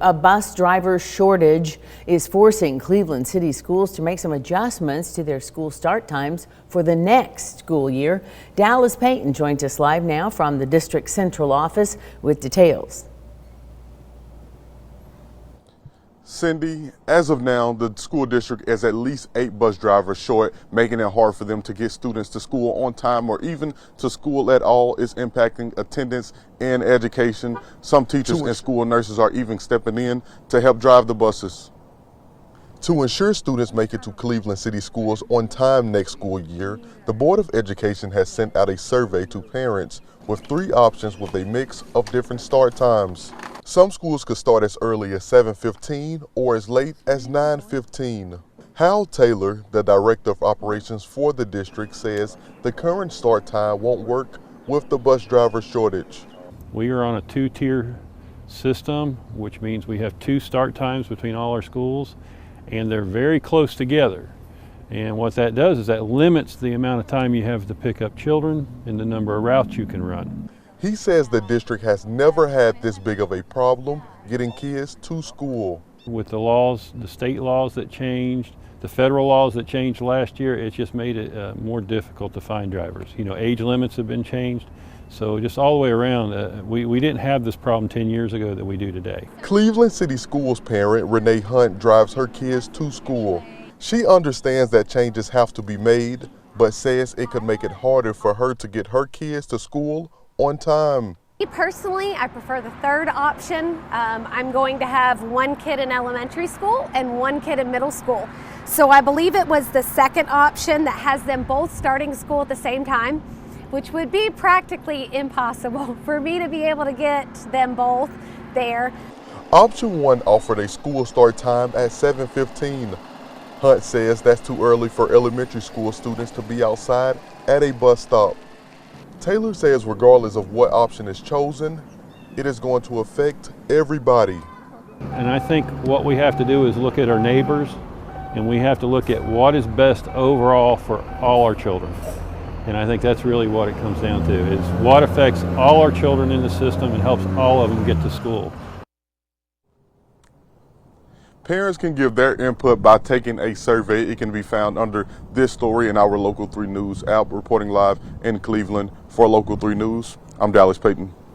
A bus driver shortage is forcing Cleveland City Schools to make some adjustments to their school start times for the next school year. Dallas Payton joins us live now from the district central office with details. Cindy, as of now, the school district is at least 8 bus drivers short, making it hard for them to get students to school on time or even to school at all. Is impacting attendance and education. Some teachers and school nurses are even stepping in to help drive the buses. To ensure students make it to Cleveland City Schools on time next school year, the Board of Education has sent out a survey to parents with 3 options with a mix of different start times. Some schools could start as early as 7:15 or as late as 9:15. Hal Taylor, the Director of Operations for the district, says the current start time won't work with the bus driver shortage. We are on a 2-tier system, which means we have 2 start times between all our schools, and they're very close together. And what that does is that limits the amount of time you have to pick up children and the number of routes you can run. He says the district has never had this big of a problem getting kids to school. With the laws, the state laws that changed, the federal laws that changed last year, it's just made it more difficult to find drivers. You know, age limits have been changed. So just all the way around, we didn't have this problem 10 years ago that we do today. Cleveland City Schools parent Renee Hunt drives her kids to school. She understands that changes have to be made, but says it could make it harder for her to get her kids to school on time. Me personally, I prefer the third option. I'm going to have 1 kid in elementary school and 1 kid in middle school. So I believe it was the second option that has them both starting school at the same time, which would be practically impossible for me to be able to get them both there. Option 1 offered a school start time at 7:15. Hunt says that's too early for elementary school students to be outside at a bus stop. Taylor says regardless of what option is chosen, it is going to affect everybody. And I think what we have to do is look at our neighbors, and we have to look at what is best overall for all our children. And I think that's really what it comes down to, is what affects all our children in the system and helps all of them get to school. Parents can give their input by taking a survey. It can be found under this story in our Local 3 News app. Reporting live in Cleveland for Local 3 News, I'm Dallas Payton.